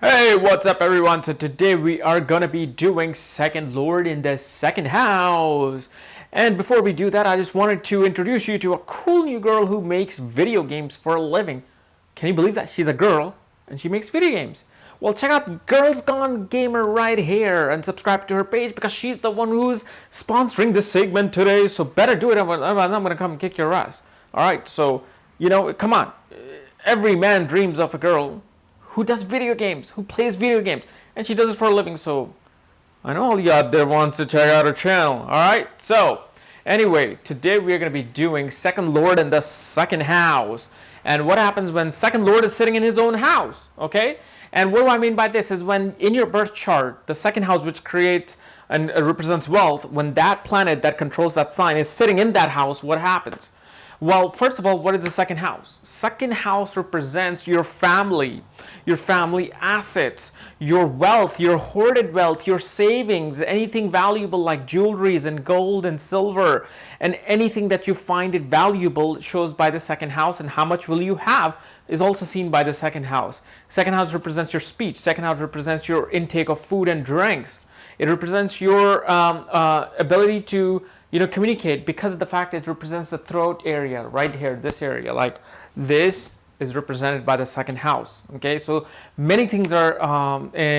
Hey, what's up everyone? So today we are gonna be doing second lord in the second house. And before we do that, I just wanted to introduce you to a cool new girl who makes video games for a living. Can you believe that? She's a girl and she makes video games. Well, check out Girls Gone Gamer right here and subscribe to her page because she's the one who's sponsoring this segment today. So better do it, I'm gonna come kick your ass. Alright, so, come on. Every man dreams of a girl who does video games, who plays video games, and she does it for a living. So I know all you out there wants to check out her channel. All right. So anyway, today we are going to be doing second lord in the second house, and what happens when second lord is sitting in his own house. Okay. And what do I mean by this is when in your birth chart, the second house, which creates and represents wealth, when that planet that controls that sign is sitting in that house, what happens? Well, first of all, what is the second house? Second house represents your family assets, your wealth, your hoarded wealth, your savings, anything valuable like jewelries and gold and silver, and anything that you find it valuable shows by the second house, and how much will you have is also seen by the second house. Second house represents your speech. Second house represents your intake of food and drinks. It represents your ability to communicate, because of the fact it represents the throat area right here, this area, like this is represented by the second house. Okay, so many things are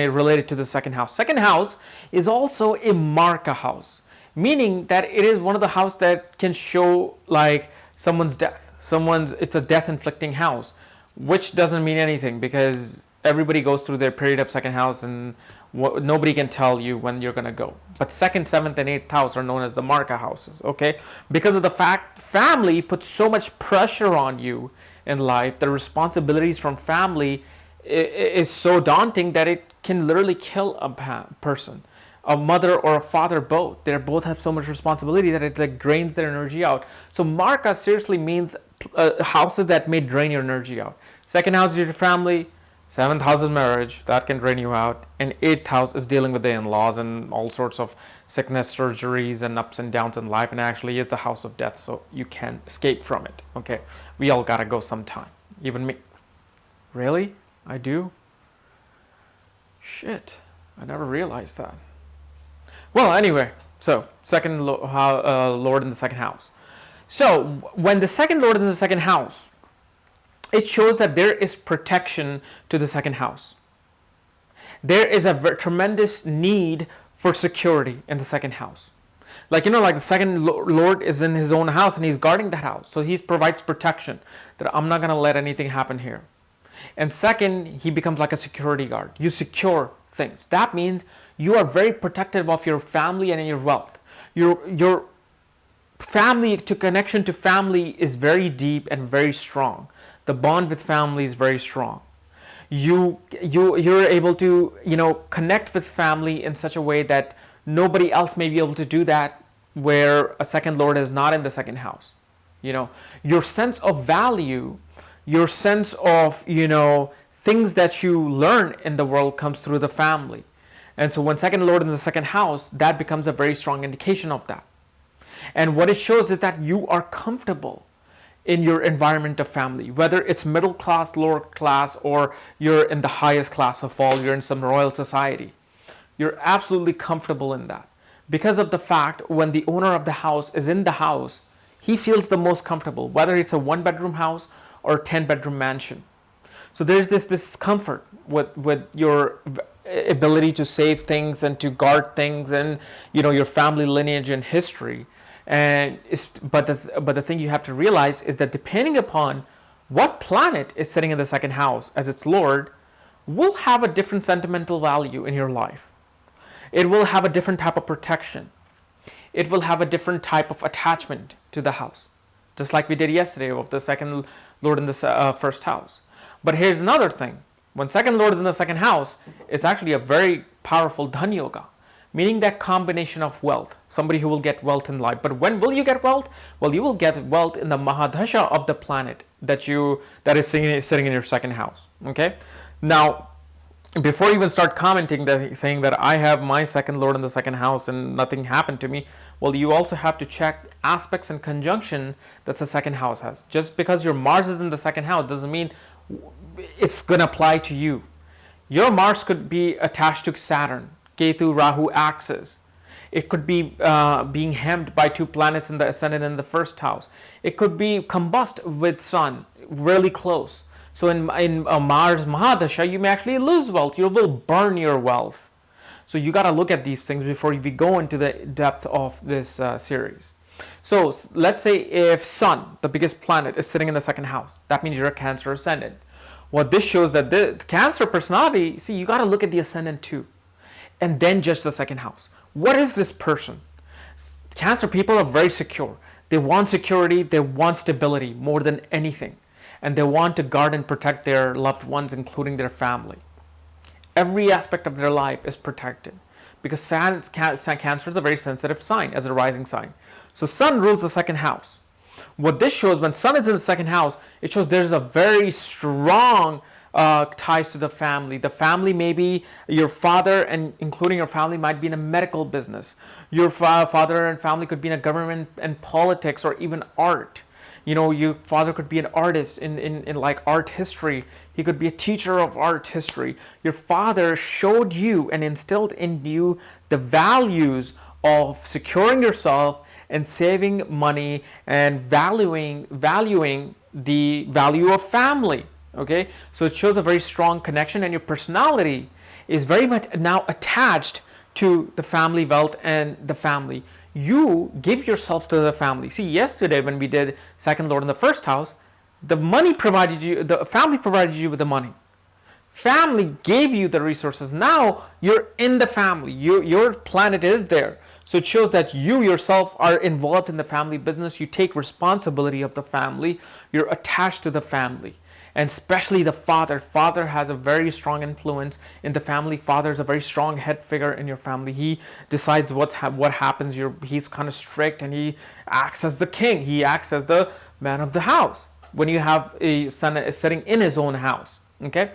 related to the second house. Second house is also a marka house, meaning that it is one of the house that can show like someone's death. It's a death inflicting house, which doesn't mean anything because everybody goes through their period of second house, and nobody can tell you when you're going to go. But second, seventh, and eighth house are known as the marka houses. Okay, because of the fact family puts so much pressure on you in life, the responsibilities from family is so daunting that it can literally kill a person. A mother or a father, both have so much responsibility that it like drains their energy out. So marka seriously means houses that may drain your energy out. Second house is your family. Seventh house is marriage, that can drain you out. And eighth house is dealing with the in-laws and all sorts of sickness, surgeries, and ups and downs in life, and actually is the house of death, so you can escape from it. Okay, we all gotta go sometime, even me. Really? I do? Shit, I never realized that. Well, anyway, so second lord in the second house. So when the second lord is in the second house, it shows that there is protection to the second house. There is a tremendous need for security in the second house. Like the second lord is in his own house and he's guarding that house. So he provides protection that I'm not going to let anything happen here. And second, he becomes like a security guard. You secure things. That means you are very protective of your family and your wealth. Your family connection to family is very deep and very strong. The bond with family is very strong. You're able to connect with family in such a way that nobody else may be able to do that, where a second lord is not in the second house. Your sense of value, your sense of things that you learn in the world comes through the family. And so when second lord in the second house, that becomes a very strong indication of that. And what it shows is that you are comfortable in your environment of family, whether it's middle class, lower class, or you're in the highest class of all, you're in some royal society. You're absolutely comfortable in that. Because of the fact when the owner of the house is in the house, he feels the most comfortable, whether it's a 1-bedroom house or a 10-bedroom mansion. So there's this comfort with your ability to save things and to guard things and your family lineage and history. But the thing you have to realize is that depending upon what planet is sitting in the second house as its lord, will have a different sentimental value in your life. It will have a different type of protection. It will have a different type of attachment to the house, just like we did yesterday of the second lord in the first house. But here's another thing: when second lord is in the second house, it's actually a very powerful dhan yoga, meaning that combination of wealth, somebody who will get wealth in life. But when will you get wealth? Well, you will get wealth in the Mahadasha of the planet that is sitting in your second house. Okay? Now, before you even start commenting saying that I have my second lord in the second house and nothing happened to me, well, you also have to check aspects and conjunction that the second house has. Just because your Mars is in the second house doesn't mean it's going to apply to you. Your Mars could be attached to Saturn, Ketu Rahu axis. It could be being hemmed by two planets in the ascendant in the first house. It could be combust with Sun, really close. So in Mars Mahadasha, you may actually lose wealth. You will burn your wealth. So you got to look at these things before we go into the depth of this series. So let's say if Sun, the biggest planet, is sitting in the second house, that means you're a Cancer ascendant. What this shows that the Cancer personality, see, you got to look at the ascendant too, and then judge the second house. What is this person? Cancer people are very secure. They want security, they want stability more than anything. And they want to guard and protect their loved ones, including their family. Every aspect of their life is protected because Cancer is a very sensitive sign as a rising sign. So Sun rules the second house. What this shows, when Sun is in the second house, it shows there's a very strong ties to the family. The family may be your father, and including your family might be in a medical business. Your father and family could be in a government and politics or even art. You know, your father could be an artist in like art history. He could be a teacher of art history. Your father showed you and instilled in you the values of securing yourself and saving money and valuing the value of family. Okay, so it shows a very strong connection, and your personality is very much now attached to the family wealth and the family. You give yourself to the family. See, yesterday when we did second lord in the first house, the family provided you with the money. Family gave you the resources. Now you're in the family. Your planet is there. So it shows that you yourself are involved in the family business. You take responsibility of the family. You're attached to the family. And especially the father. Father has a very strong influence in the family. Father is a very strong head figure in your family. He decides what happens. He's kind of strict, and he acts as the king. He acts as the man of the house when you have a son sitting in his own house. Okay.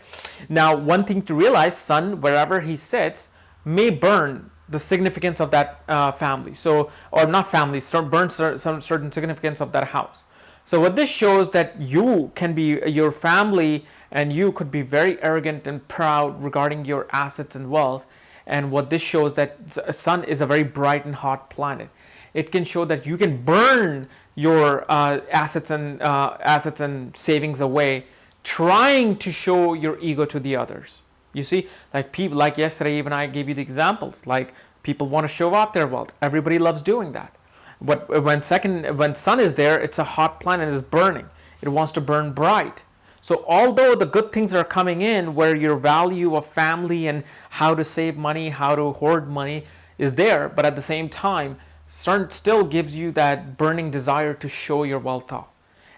Now, one thing to realize, Sun, wherever he sits, may burn the significance of that family. So, or not family, burn some certain significance of that house. So what this shows that you can be, your family and you could be very arrogant and proud regarding your assets and wealth. And what this shows that Sun is a very bright and hot planet. It can show that you can burn your assets and savings away, trying to show your ego to the others. You see, like people, like yesterday, even I gave you the examples. Like people want to show off their wealth. Everybody loves doing that. But when Sun is there, it's a hot planet, it's burning. It wants to burn bright. So although the good things are coming in, where your value of family and how to save money, how to hoard money is there, but at the same time, Sun still gives you that burning desire to show your wealth off.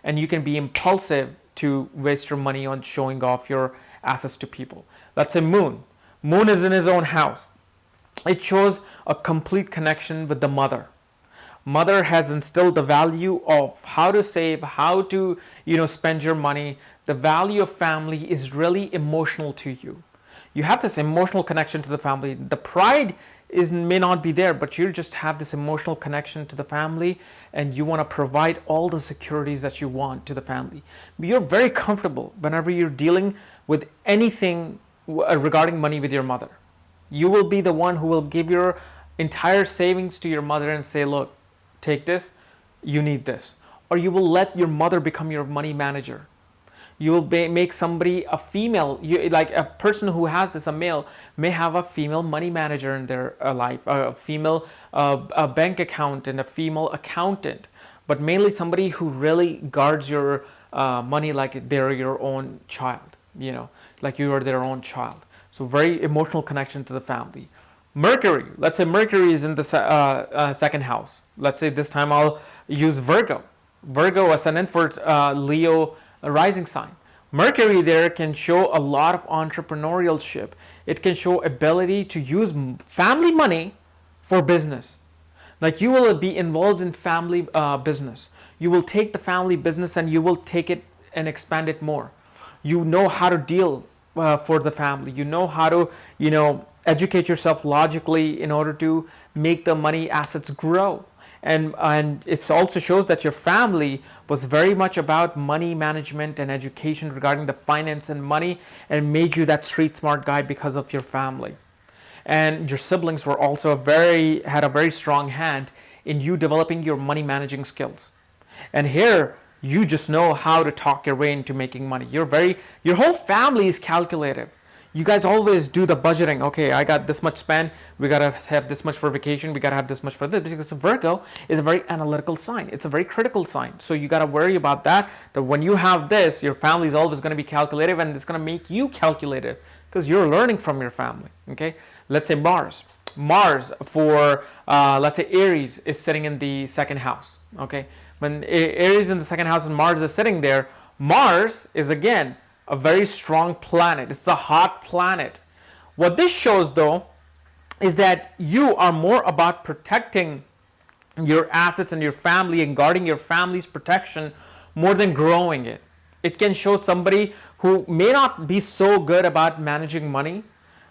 And you can be impulsive to waste your money on showing off your assets to people. Let's say Moon. Moon is in his own house. It shows a complete connection with the mother. Mother has instilled the value of how to save, how to spend your money. The value of family is really emotional to you. You have this emotional connection to the family. The pride may not be there, but you just have this emotional connection to the family, and you want to provide all the securities that you want to the family. You're very comfortable whenever you're dealing with anything regarding money with your mother. You will be the one who will give your entire savings to your mother and say, look, take this, you need this. Or you will let your mother become your money manager. You will make somebody a female, like a person who has this, a male, may have a female money manager in their life, a female a bank accountant, a female accountant, but mainly somebody who really guards your money like they're your own child, like you are their own child. So very emotional connection to the family. Mercury, let's say Mercury is in the second house. Let's say this time I'll use Virgo. Virgo ascendant for Leo rising sign. Mercury there can show a lot of entrepreneurship. It can show ability to use family money for business. Like you will be involved in family business. You will take the family business and you will take it and expand it more. You know how to deal for the family. You know how to, educate yourself logically in order to make the money assets grow. And it also shows that your family was very much about money management and education regarding the finance and money, and made you that street smart guy because of your family. And your siblings were also had a very strong hand in you developing your money managing skills. And here you just know how to talk your way into making money. Your whole family is calculative. You guys always do the budgeting. Okay, I got this much spend. We gotta have this much for vacation. We gotta have this much for this. Because Virgo is a very analytical sign. It's a very critical sign. So you gotta worry about that. That when you have this, your family is always gonna be calculative, and it's gonna make you calculative because you're learning from your family. Okay, let's say Mars. Mars for let's say Aries is sitting in the second house. Okay, when Aries in the second house and Mars is sitting there, Mars is again a very strong planet. It's a hot planet. What this shows though is that you are more about protecting your assets and your family and guarding your family's protection more than growing it. It can show somebody who may not be so good about managing money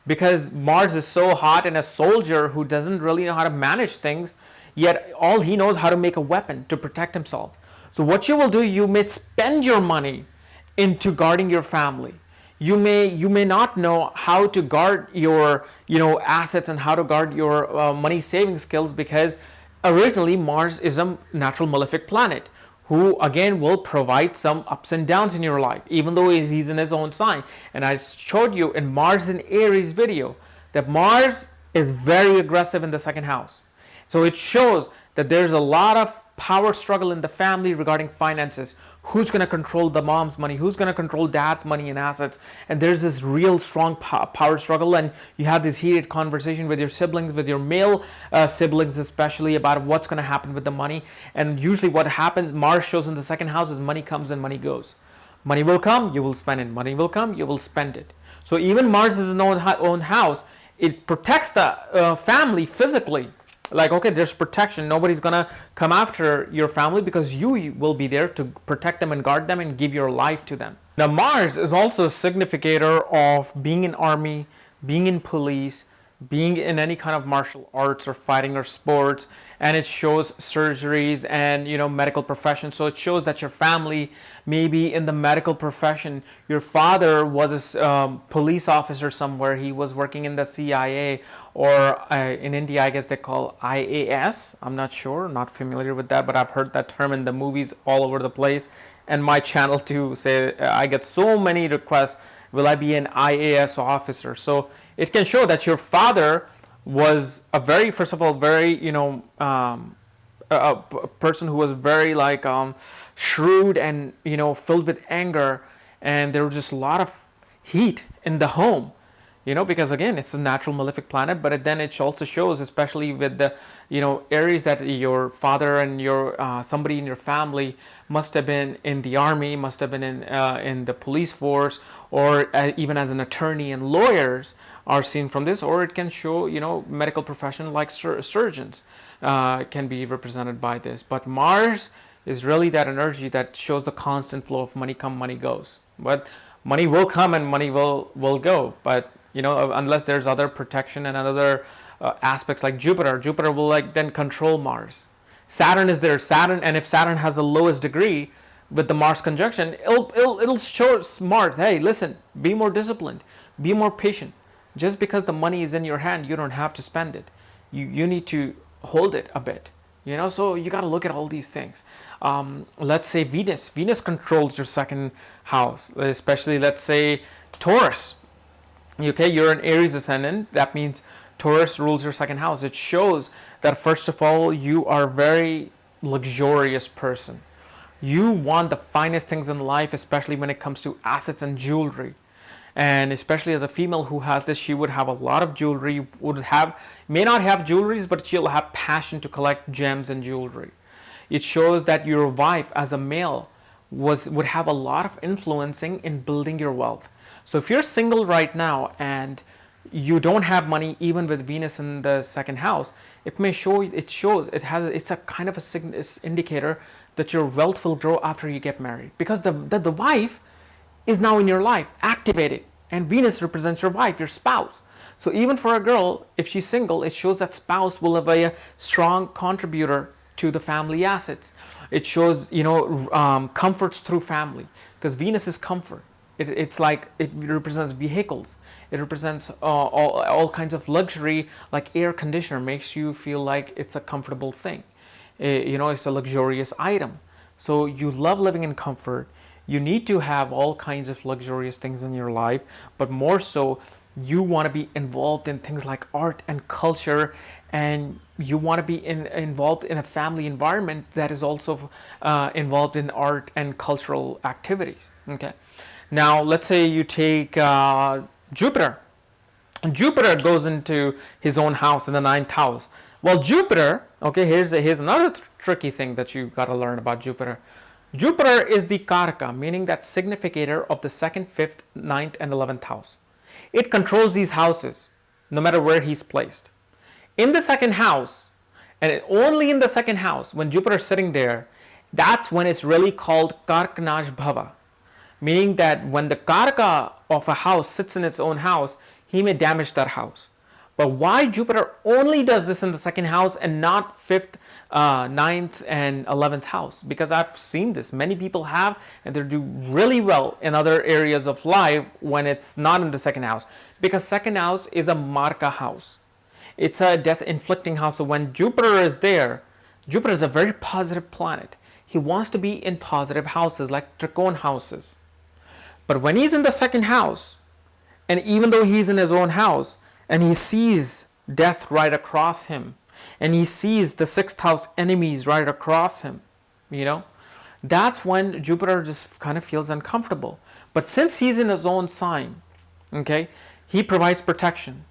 because Mars is so hot, and a soldier who doesn't really know how to manage things, yet all he knows how to make a weapon to protect himself. So what you will do, you may spend your money into guarding your family. You may not know how to guard your assets and how to guard your money saving skills, because originally Mars is a natural malefic planet who again will provide some ups and downs in your life, even though he's in his own sign. And I showed you in Mars in Aries video that Mars is very aggressive in the second house. So it shows that there's a lot of power struggle in the family regarding finances. Who's going to control the mom's money? Who's going to control dad's money and assets? And there's this real strong power struggle, and you have this heated conversation with your siblings, with your male siblings especially, about what's going to happen with the money. And usually what happens, Mars shows in the second house, is money comes and money goes. Money will come, you will spend it. Money will come, you will spend it. So even Mars is in own house, it protects the family physically. Like, okay, there's protection. Nobody's gonna come after your family because you will be there to protect them and guard them and give your life to them. Now, Mars is also a significator of being in army, being in police, being in any kind of martial arts or fighting or sports, and it shows surgeries and medical professions. So it shows that your family may be in the medical profession. Your father was a police officer somewhere. He was working in the CIA, or in India I guess they call IAS. I'm not sure, not familiar with that, but I've heard that term in the movies all over the place. And my channel too, say I get so many requests, will I be an IAS officer? So it can show that your father was a very, first of all, very, a person who was very shrewd and, filled with anger. And there was just a lot of heat in the home, because again, it's a natural malefic planet, but then it also shows, especially with the, Aries, that your father and your, somebody in your family must have been in the army, must have been in the police force, or even as an attorney, and lawyers are seen from this. Or it can show, medical profession like surgeons can be represented by this. But Mars is really that energy that shows the constant flow of money come, money goes. But money will come and money will go. But unless there's other protection and other aspects like Jupiter will then control Mars. Saturn is there. And if Saturn has the lowest degree with the Mars conjunction, it'll show Mars, hey, listen, be more disciplined, be more patient. Just because the money is in your hand, you don't have to spend it. You need to hold it a bit. So you got to look at all these things. Let's say Venus controls your second house, especially let's say Taurus. Okay, you're an Aries ascendant. That means Taurus rules your second house. It shows that first of all, you are a very luxurious person. You want the finest things in life, especially when it comes to assets and jewelry. And especially as a female who has this, she would have a lot of jewelry, may not have jewelries, but she'll have passion to collect gems and jewelry. It shows that your wife as a male would have a lot of influencing in building your wealth. So if you're single right now and you don't have money, even with Venus in the second house, it's a kind of a indicator that your wealth will grow after you get married, because the wife is now in your life, activated, and Venus represents your wife, your spouse. So even for a girl, if she's single, it shows that spouse will be a strong contributor to the family assets. It shows, comforts through family, because Venus is comfort. It's like it represents vehicles. It represents all kinds of luxury, like air conditioner makes you feel like it's a comfortable thing. It's a luxurious item. So you love living in comfort. You need to have all kinds of luxurious things in your life, but more so, you want to be involved in things like art and culture, and you want to be involved in a family environment that is also involved in art and cultural activities. Okay, now let's say you take Jupiter. Jupiter goes into his own house in the ninth house. Well, Jupiter, okay, here's another tricky thing that you got to learn about Jupiter. Jupiter is the Karaka, meaning that significator of the second, fifth, ninth, and 11th house. It controls these houses, no matter where he's placed. In the second house, and only in the second house, when Jupiter is sitting there, that's when it's really called Karkanash Bhava, meaning that when the Karaka of a house sits in its own house, he may damage that house. But why Jupiter only does this in the second house and not fifth, ninth, and 11th house? Because I've seen this. Many people have, and they do really well in other areas of life when it's not in the second house. Because second house is a Marka house. It's a death-inflicting house. So when Jupiter is there, Jupiter is a very positive planet. He wants to be in positive houses, like Trikona houses. But when he's in the second house, and even though he's in his own house, and he sees death right across him, and he sees the sixth house enemies right across him, that's when Jupiter just kind of feels uncomfortable. But since he's in his own sign, okay, he provides protection.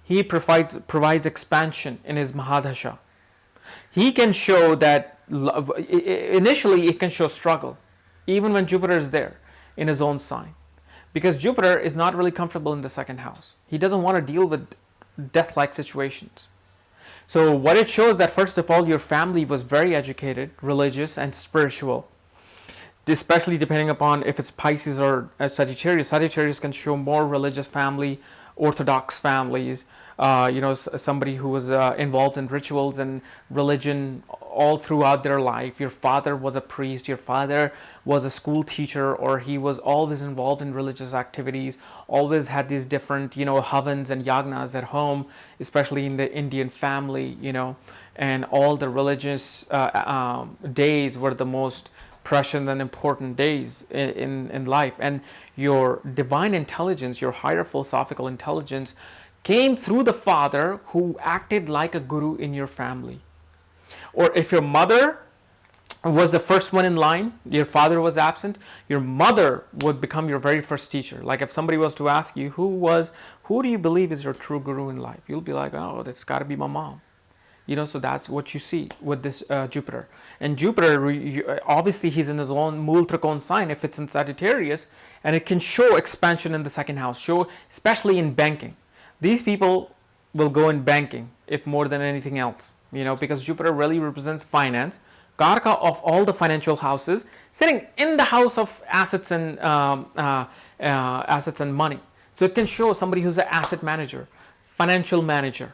He provides expansion in his Mahadasha. He can show that, initially it can show struggle, even when Jupiter is there in his own sign. Because Jupiter is not really comfortable in the second house. He doesn't want to deal with death-like situations. So what it shows that, first of all, your family was very educated, religious, and spiritual. Especially depending upon if it's Pisces or Sagittarius. Sagittarius can show more religious family, orthodox families, somebody who was involved in rituals and religion all throughout their life. Your father was a priest, your father was a school teacher, or he was always involved in religious activities, always had these different, havans and yagnas at home, especially in the Indian family, and all the religious days were the most precious and important days in life. And your divine intelligence, your higher philosophical intelligence, came through the father who acted like a guru in your family. Or if your mother was the first one in line, your father was absent, your mother would become your very first teacher. Like if somebody was to ask you, who do you believe is your true guru in life? You'll be like, oh, that's got to be my mom. So that's what you see with this Jupiter. And Jupiter, obviously he's in his own Mool Trikona sign if it's in Sagittarius, and it can show expansion in the second house, especially in banking. These people will go in banking if more than anything else, because Jupiter really represents finance, Karaka of all the financial houses, sitting in the house of assets and money. So it can show somebody who's an asset manager, financial manager.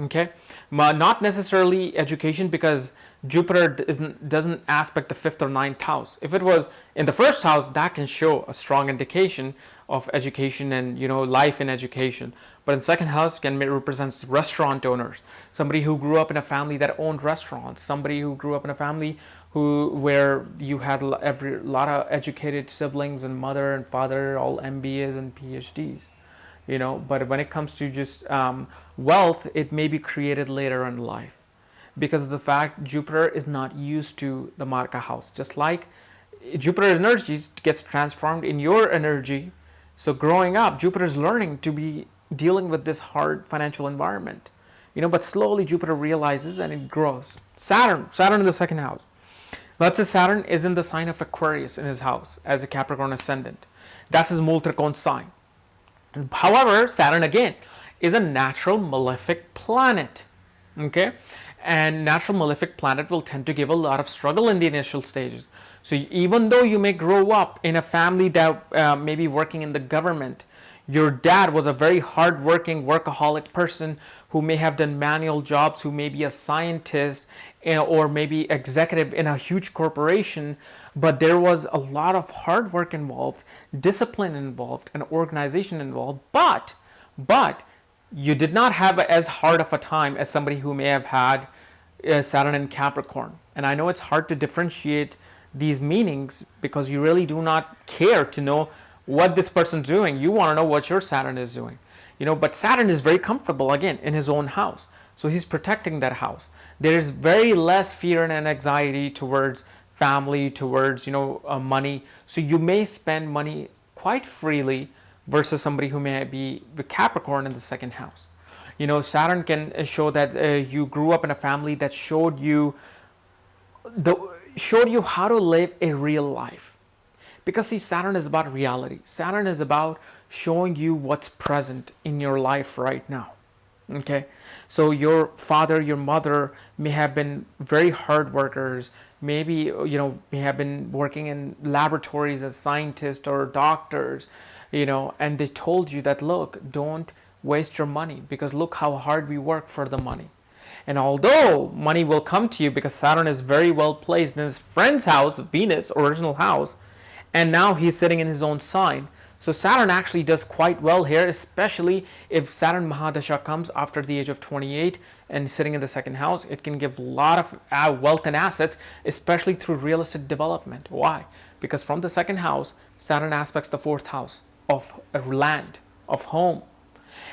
Okay, not necessarily education, because Jupiter doesn't aspect the fifth or ninth house. If it was in the first house, that can show a strong indication of education and life in education. But in the second house represents restaurant owners, somebody who grew up in a family that owned restaurants, somebody who grew up in a family where you had a lot of educated siblings, and mother and father all MBAs and PhDs. But when it comes to just wealth, it may be created later in life, because of the fact Jupiter is not used to the Marka house. Just like Jupiter energy gets transformed in your energy, so growing up, Jupiter is learning to be dealing with this hard financial environment. But slowly Jupiter realizes and it grows. Saturn in the second house. Let's say Saturn is in the sign of Aquarius in his house as a Capricorn ascendant. That's his Mool Trikona sign. However, Saturn again is a natural malefic planet, okay? And natural malefic planet will tend to give a lot of struggle in the initial stages. So even though you may grow up in a family that may be working in the government, your dad was a very hard-working workaholic person who may have done manual jobs, who may be a scientist or maybe executive in a huge corporation, but there was a lot of hard work involved, discipline involved, and organization involved. But you did not have as hard of a time as somebody who may have had Saturn in Capricorn. And I know it's hard to differentiate these meanings because you really do not care to know what this person's doing. You want to know what your Saturn is doing. But Saturn is very comfortable again in his own house. So he's protecting that house. There's very less fear and anxiety towards family, towards money. So you may spend money quite freely versus somebody who may be the Capricorn in the second house. Saturn can show that you grew up in a family that showed you how to live a real life. Because see, Saturn is about reality. Saturn is about showing you what's present in your life right now. Okay, so your father, your mother may have been very hard workers. Maybe may have been working in laboratories as scientists or doctors. And they told you that, look, don't waste your money because look how hard we work for the money. And although money will come to you because Saturn is very well placed in his friend's house, Venus, original house, and now he's sitting in his own sign. So Saturn actually does quite well here, especially if Saturn Mahadasha comes after the age of 28 and sitting in the second house. It can give a lot of wealth and assets, especially through real estate development. Why? Because from the second house, Saturn aspects the fourth house of land, of home.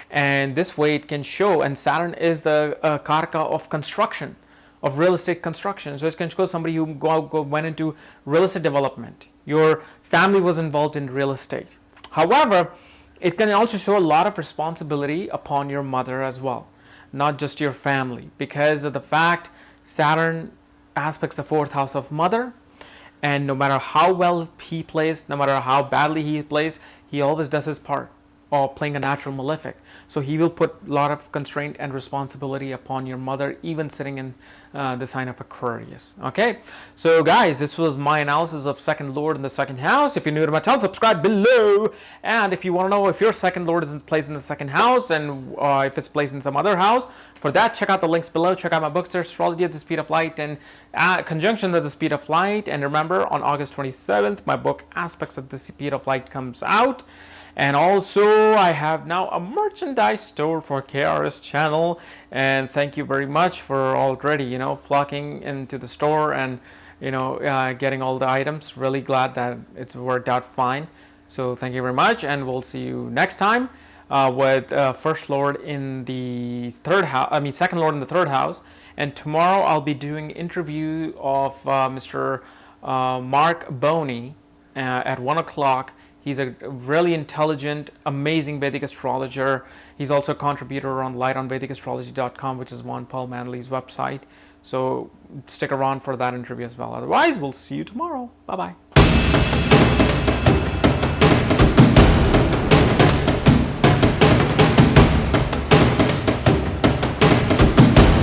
And this way it can show, and Saturn is the karaka of construction, of real estate construction. So it can show somebody who went into real estate development. Your family was involved in real estate. However, it can also show a lot of responsibility upon your mother as well, not just your family, because of the fact Saturn aspects the fourth house of mother, and no matter how well he plays, no matter how badly he plays, he always does his part, or playing a natural malefic. So he will put a lot of constraint and responsibility upon your mother, even sitting in the sign of Aquarius. Okay, so guys, this was my analysis of second lord in the second house. If you're new to my channel, subscribe below. And if you want to know if your second lord is placed in the second house and if it's placed in some other house, for that, check out the links below. Check out my books there, Astrology at the Speed of Light and Conjunction at the Speed of Light. And remember, on August 27th, my book Aspects at the Speed of Light comes out. And also, I have now a merchandise store for KRS channel, and thank you very much for already, flocking into the store and, getting all the items. Really glad that it's worked out fine. So thank you very much, and we'll see you next time with First Lord in the third house. Second Lord in the third house. And tomorrow I'll be doing interview of Mr. Mark Boney at 1 o'clock. He's a really intelligent, amazing Vedic astrologer. He's also a contributor on lightonvedicastrology.com, which is Juan Paul Manley's website. So stick around for that interview as well. Otherwise, we'll see you tomorrow. Bye-bye.